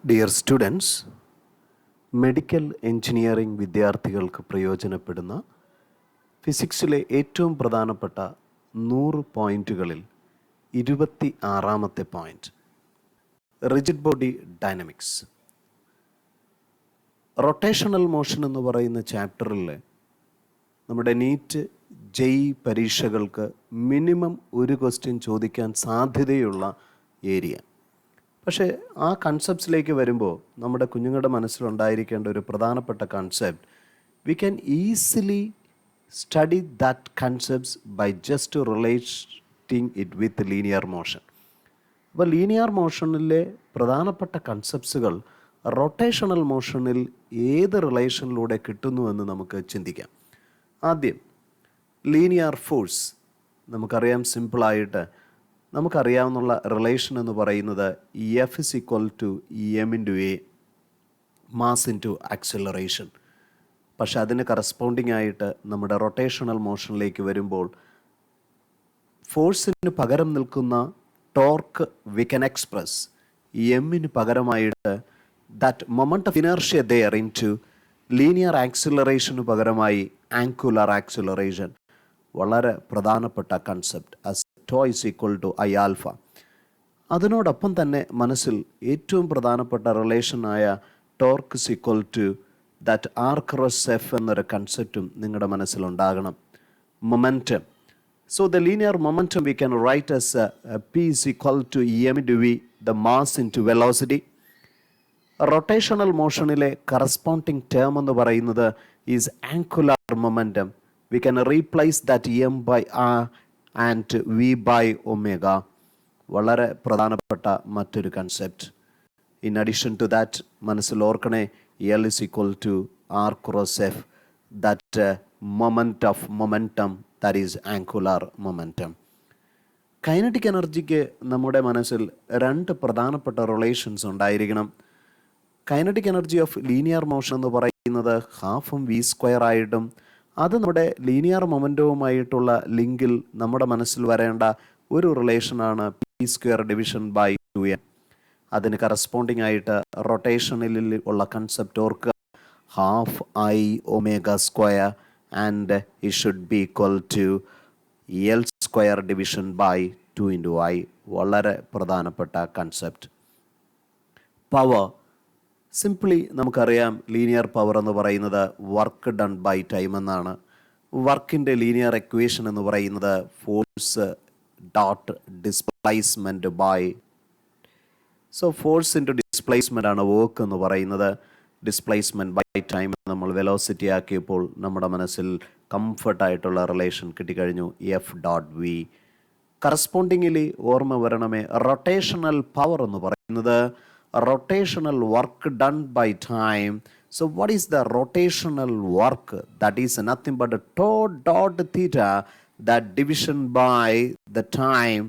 Dear students, medical engineering വിദ്യാർത്ഥികൾക്ക് പ്രയോജനപ്പെടുന്ന ഫിസിക്സിലെ ഏറ്റവും പ്രധാനപ്പെട്ട 100 പോയിന്റുകളിൽ 26ാമത്തെ point, rigid body dynamics. Rotational motion എന്ന് പറയുന്ന ചാപ്റ്ററിൽ നമ്മുടെ നീറ്റ് ജെഇ പരീക്ഷകൾക്ക് മിനിമം ഒരു ക്വസ്റ്റ്യൻ ചോദിക്കാൻ സാധ്യതയുള്ള ഏരിയ. പക്ഷേ ആ കൺസെപ്റ്റ്സിലേക്ക് വരുമ്പോൾ നമ്മുടെ കുഞ്ഞുങ്ങളുടെ മനസ്സിലുണ്ടായിരിക്കേണ്ട ഒരു പ്രധാനപ്പെട്ട concept, we can easily study that concepts by just relating it with linear motion. അപ്പോൾ ലീനിയർ മോഷനിലെ പ്രധാനപ്പെട്ട കൺസെപ്റ്റ്സുകൾ റൊട്ടേഷണൽ മോഷനിൽ ഏത് റിലേഷനിലൂടെ കിട്ടുന്നുവെന്ന് നമുക്ക് ചിന്തിക്കാം. ആദ്യം ലീനിയർ ഫോഴ്സ്. നമുക്കറിയാം, സിമ്പിളായിട്ട് നമുക്കറിയാവുന്ന റിലേഷൻ എന്ന് പറയുന്നത് F is equal to M into A, mass into acceleration. പക്ഷെ അതിന് കറസ്പോണ്ടിങ് ആയിട്ട് നമ്മുടെ റൊട്ടേഷണൽ മോഷനിലേക്ക് വരുമ്പോൾ ഫോഴ്സിന് പകരം നിൽക്കുന്ന ടോർക്ക് വി കൻ എക്സ്പ്രസ് എമ്മിന് പകരമായിട്ട് that moment of inertia there in to linear ആക്സിലറേഷന് പകരമായി ആങ്കുലർ ആക്സിലറേഷൻ. വളരെ പ്രധാനപ്പെട്ട concept. As tau is equal to I alpha. അതിനോടൊപ്പം തന്നെ മനസ്സിൽ ഏറ്റവും പ്രധാനപ്പെട്ട റിലേഷനായ torque is equal to that R cross F എന്നൊരു കൺസെപ്റ്റും നിങ്ങളുടെ മനസ്സിലുണ്ടാകണം. Momentum. So the linear momentum we can write as P is equal to M into V, the mass into velocity. Rotational മോഷനിലെ കറസ്പോണ്ടിങ് ടേം എന്ന് പറയുന്നത് is angular momentum. We can replace that M by R and V by omega. വളരെ പ്രധാനപ്പെട്ട മറ്റൊരു concept. In addition to that മനസ്സിൽ ഓർക്കണേ, L is equal to R cross F, that moment of momentum, that is angular momentum. Kinetic എനർജിക്ക് നമ്മുടെ മനസ്സിൽ രണ്ട് പ്രധാനപ്പെട്ട റിലേഷൻസ് ഉണ്ടായിരിക്കണം. Kinetic energy of linear motion എന്ന് പറയുന്നത് ഹാഫും വി സ്ക്വയർ ആയിട്ടും, അത് നമ്മുടെ ലീനിയർ മൊമെൻറ്റവുമായിട്ടുള്ള ലിങ്കിൽ നമ്മുടെ മനസ്സിൽ വരേണ്ട ഒരു റിലേഷനാണ് P square division by 2m. അതിന് കറസ്പോണ്ടിങ് ആയിട്ട് റൊട്ടേഷനിൽ ഉള്ള കൺസെപ്റ്റ് ഓർക്കുക, half I omega square and it should be equal to L square division by 2 into I. വളരെ പ്രധാനപ്പെട്ട കൺസെപ്റ്റ്. പവർ. സിംപ്ലി നമുക്കറിയാം, ലീനിയർ പവർ എന്ന് പറയുന്നത് വർക്ക് ഡൺ ബൈ ടൈം എന്നാണ്. വർക്കിൻ്റെ ലീനിയർ എക്വേഷൻ എന്ന് പറയുന്നത് force dot displacement by. So force into displacement ആണ് വർക്ക് എന്ന് പറയുന്നത്. ഡിസ്പ്ലേസ്മെൻറ്റ് ബൈ ടൈം നമ്മൾ വെലോസിറ്റി ആക്കിയപ്പോൾ നമ്മുടെ മനസ്സിൽ കംഫർട്ടായിട്ടുള്ള റിലേഷൻ കിട്ടിക്കഴിഞ്ഞു, എഫ് ഡോട്ട് വി. കറസ്പോണ്ടിങ്ങിലി ഓർമ്മ വരണമേ, റൊട്ടേഷണൽ പവർ എന്ന് പറയുന്നത് rotational work done by time. So what is the rotational work? That is nothing but a tau dot theta, that division by the time,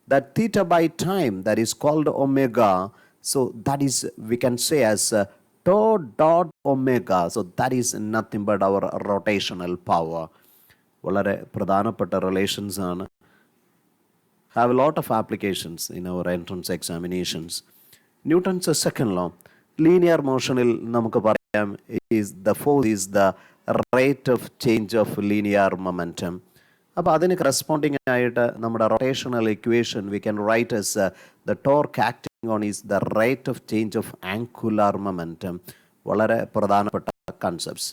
that theta by time, that is called omega. So that is, we can say as tau dot omega. So that is nothing but our rotational power. വളരെ പ്രധാനപ്പെട്ട relations ആണ്. Have a lot of applications in our entrance examinations. Newton's second law. Linear മോഷനിൽ നമുക്ക് പറയാം, the force is the rate of change of linear momentum. അപ്പോൾ അതിന് corresponding ആയിട്ട് നമ്മുടെ rotational equation we can write as the torque acting on is the rate of change of angular momentum. വളരെ പ്രധാനപ്പെട്ട concepts.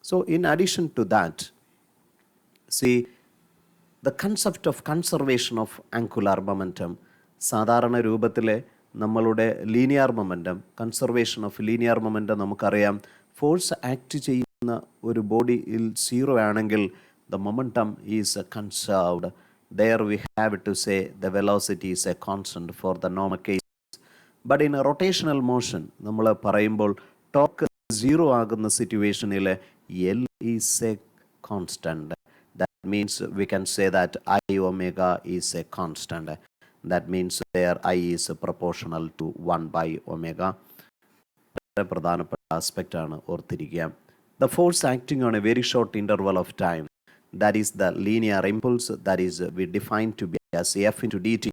So in addition to that, see the concept of conservation of angular momentum. സാധാരണ രൂപത്തിലെ നമ്മളുടെ linear momentum, conservation of linear momentum നമുക്കറിയാം. Force act ചെയ്യുന്ന ഒരു ബോഡിയിൽ 0 ആണെങ്കിൽ the momentum is conserved. There we have to say the velocity is a constant for the normal case. But in rotational motion നമ്മൾ പറയുമ്പോൾ ടോർക്ക് 0 ആകുന്ന സിറ്റുവേഷനിൽ L is a constant. That means we can say that I omega is a constant. That means there I is proportional to 1 by omega. വളരെ പ്രധാനപ്പെട്ട aspect ആണ്, ഓർത്തിരിക്കുക. The force acting on a very short interval of time, that is the linear impulse, that is we define to be as F into dt.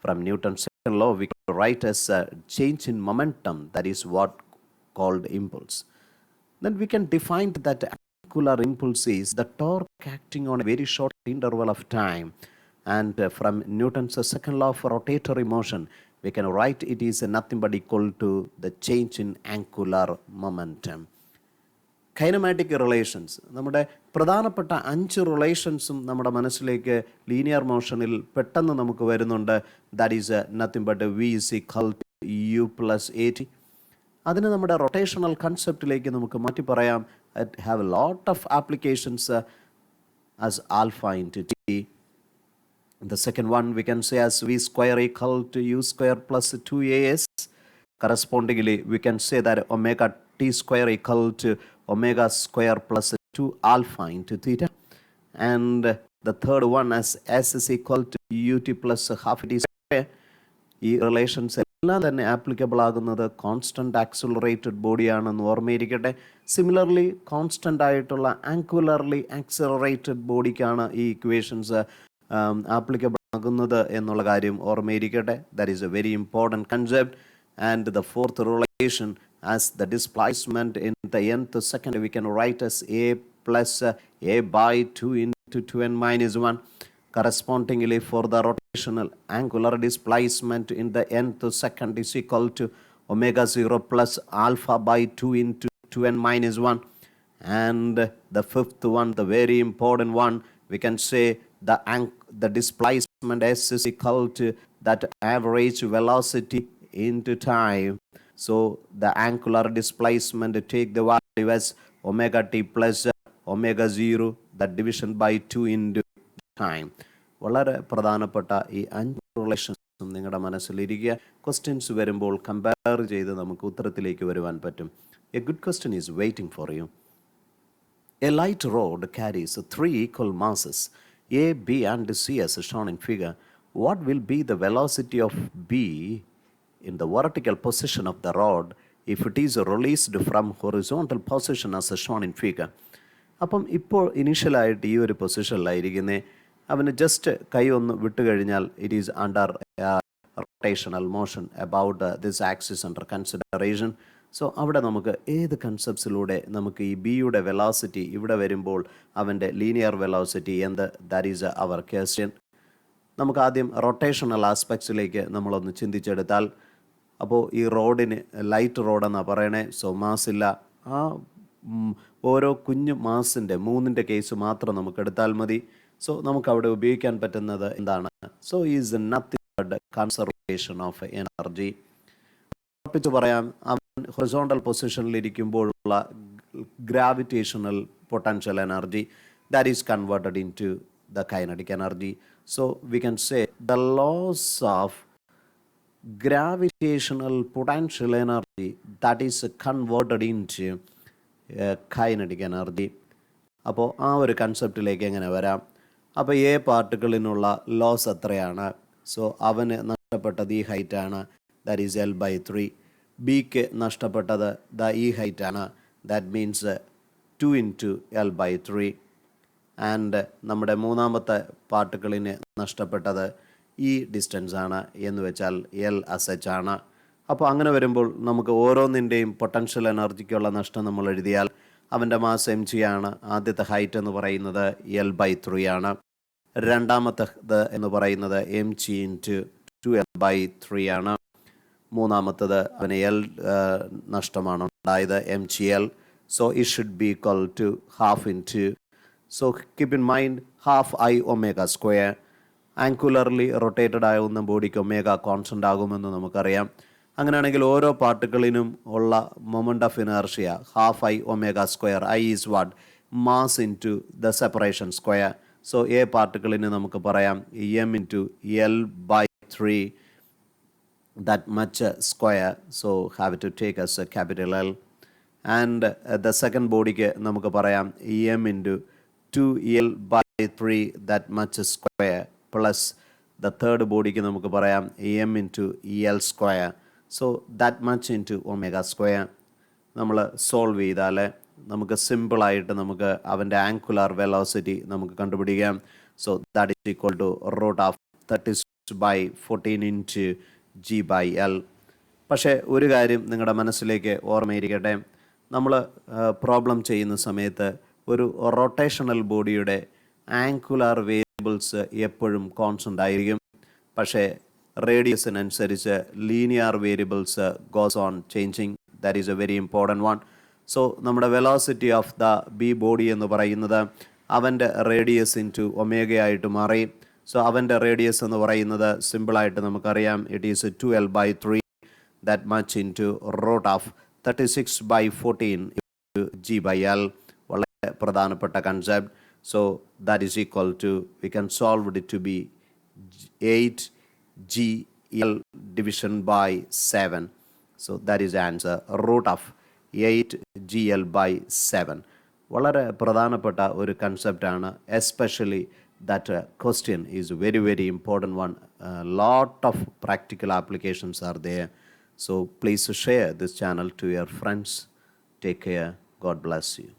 From Newton's second law, we can write as a change in momentum, that is what called impulse. Then we can define that angular impulse is the torque acting on a very short interval of time. And from Newton's second law of rotatory motion, we can write it is nothing but equal to the change in angular momentum. Kinematic relations, നമ്മുടെ പ്രധാനപ്പെട്ട 5 റിലേഷൻസും നമ്മുടെ മനസ്സിലേക്ക് linear മോഷനിൽ പെട്ടെന്ന് നമുക്ക് വരുന്നുണ്ട്. That is nothing but V is equal to U plus A T. അതിന് നമ്മുടെ rotational കൺസെപ്റ്റിലേക്ക് നമുക്ക് മാറ്റി പറയാം. It have a lot of applications as alpha into T. The second one we can say as v square equal to u square plus 2as. Correspondingly, we can say that omega t square equal to omega square plus 2 alpha into theta. And the third one as s is equal to ut plus half t square. ഈ relations എല്ലാം തന്നെ applicable ആകുന്നത് constant accelerated ബോഡിയാണെന്ന് ഓർമ്മയിരിക്കട്ടെ. Similarly constant ആയിട്ടുള്ള ആങ്കുലർലി accelerated ബോഡിക്കാണ് ഈ equations applicable ആകുന്നത് എന്നുള്ള കാര്യം ഓർമ്മയിരിക്കട്ടെ. That is a very important concept. And the fourth relation as the displacement in the nth second, we can write as a plus a by 2 into 2n minus 1. Correspondingly, for the rotational angular displacement in the nth second is equal to omega 0 plus alpha by 2 into 2n minus 1. And the fifth one, the very important one, we can say the displacement s is equal to that average velocity into time. So the angular displacement, take the value as omega t plus omega 0, that division by 2 into time. വളരെ പ്രധാനപ്പെട്ട ഈ 5 റിലേഷൻസും നിങ്ങളുടെ മനസ്സിലിരിക്കുക. Questions വരുമ്പോൾ compare ചെയ്ത് നമുക്ക് ഉത്തരത്തിലേക്ക് വരുവാൻ പറ്റും. A good question is waiting for you. A light road carries 3 equal masses A, B and C as shown in figure. What will be the velocity of B in the vertical position of the rod if it is released from horizontal position as shown in figure? അപ്പം ഇപ്പോൾ ഇനീഷ്യലായിട്ട് ഈ ഒരു പൊസിഷനിലായിരിക്കുന്നേ, അവന് just കൈ ഒന്ന് വിട്ട് കഴിഞ്ഞാൽ it is under rotational motion about this axis under consideration. So അവിടെ നമുക്ക് ഏത് കൺസെപ്റ്റ്സിലൂടെ നമുക്ക് ഈ ബിയുടെ വെലോസിറ്റി ഇവിടെ വരുമ്പോൾ അവൻ്റെ ലീനിയർ വെലോസിറ്റി എന്ത്, ദാറ്റ് ഈസ് അവർ ക്വസ്റ്റ്യൻ. നമുക്ക് ആദ്യം റൊട്ടേഷണൽ ആസ്പെക്ട്സിലേക്ക് നമ്മളൊന്ന് ചിന്തിച്ചെടുത്താൽ, അപ്പോൾ ഈ റോഡിന് ലൈറ്റ് റോഡെന്നാണ് പറയണേ. സോ മാസില്ല. ആ ഓരോ കുഞ്ഞു മാസിൻ്റെ 3ൻ്റെ കേസ് മാത്രം നമുക്ക് എടുത്താൽ മതി. സോ നമുക്കവിടെ ഉപയോഗിക്കാൻ പറ്റുന്നത് എന്താണ്? So is nothing but conservation of energy. ഉറപ്പിച്ച് പറയാം, അവൻ ഹൊറിസോണ്ടൽ പൊസിഷനിലിരിക്കുമ്പോഴുള്ള gravitational potential energy that is converted into the kinetic energy. So we can say the loss of gravitational potential energy that is converted into kinetic energy. അപ്പോൾ ആ ഒരു കൺസെപ്റ്റിലേക്ക് എങ്ങനെ വരാം? അപ്പോൾ എ പാർട്ടിക്കിളിനുള്ള ലോസ് എത്രയാണ്? സോ അവന് നഷ്ടപ്പെട്ടത് ഈ ഹൈറ്റാണ്, ദാറ്റ് ഈസ് L/3. ബിക്ക് നഷ്ടപ്പെട്ടത് ഈ ഹൈറ്റാണ്, that means 2 into L/3. And നമ്മുടെ മൂന്നാമത്തെ പാർട്ടിക്കിളിന് നഷ്ടപ്പെട്ടത് ഈ ഡിസ്റ്റൻസ് ആണ്, എന്ന് വെച്ചാൽ L/h ആണ്. അപ്പോൾ അങ്ങനെ വരുമ്പോൾ നമുക്ക് ഓരോന്നിൻ്റെയും പൊട്ടൻഷ്യൽ എനർജിക്കുള്ള നഷ്ടം നമ്മൾ എഴുതിയാൽ അവൻ്റെ മാസ് mg ആണ്. ആദ്യത്തെ ഹൈറ്റ് എന്ന് പറയുന്നത് L/3 ആണ്. രണ്ടാമത്തേത് എന്ന് പറയുന്നത് mg into 2L/3 ആണ്. മൂന്നാമത്തത് അവന് L നഷ്ടമാണ് ഉണ്ടായത്, mgL. So it should be equal to half into, so keep in mind half I omega square. Angularly rotated ആകുന്ന ബോഡിക്ക് ഒമേഗ കോൺസ്റ്റൻ്റ് ആകുമെന്ന് നമുക്കറിയാം. അങ്ങനെയാണെങ്കിൽ ഓരോ പാർട്ടിക്കിളിനും ഉള്ള moment of inertia half I omega square. I is what? Mass into the separation square. So a പാർട്ടിക്കിളിന് നമുക്ക് പറയാം m into L/3, that much square. So have to take as a capital L. And the second ബോഡിക്ക് നമുക്ക് പറയാം m into 2L/3, that much square, plus the third ബോഡിക്ക് നമുക്ക് പറയാം m into L square. So that much into omega square. നമ്മൾ solve ചെയ്താൽ നമുക്ക് സിമ്പിളായിട്ട് നമുക്ക് അവൻ്റെ ആങ്കുലാർ വെലോസിറ്റി നമുക്ക് കണ്ടുപിടിക്കാം. So that is equal to root of 36 by 14 into G by L. പക്ഷേ ഒരു കാര്യം നിങ്ങളുടെ മനസ്സിലേക്ക് ഓർമ്മയിരിക്കട്ടെ, നമ്മൾ പ്രോബ്ലം ചെയ്യുന്ന സമയത്ത് ഒരു റൊട്ടേഷണൽ ബോഡിയുടെ ആങ്കുലാർ വേരിയബിൾസ് എപ്പോഴും കോൺസ്റ്റൻ്റ് ആയിരിക്കും. പക്ഷേ റേഡിയസിനനുസരിച്ച് linear variables goes on changing. That is a very important one. So നമ്മുടെ velocity of the B body എന്ന് പറയുന്നത് അവൻ്റെ റേഡിയസ് ഇൻറ്റു ഒമേഗയായിട്ട് മാറി. സോ അവൻ്റെ റേഡിയസ് എന്ന് പറയുന്നത് സിമ്പിളായിട്ട് നമുക്കറിയാം, it is 2L/3 that much into root of 36/14 G by L. വളരെ പ്രധാനപ്പെട്ട concept. So that is equal to, we can solve it to be 8GL division by 7. So that is the answer, root of 8GL/7. വളരെ പ്രധാനപ്പെട്ട ഒരു കൺസെപ്റ്റാണ്. Especially that question is very very important one. Lot of practical applications are there. So please share this channel to your friends. Take care. God bless you.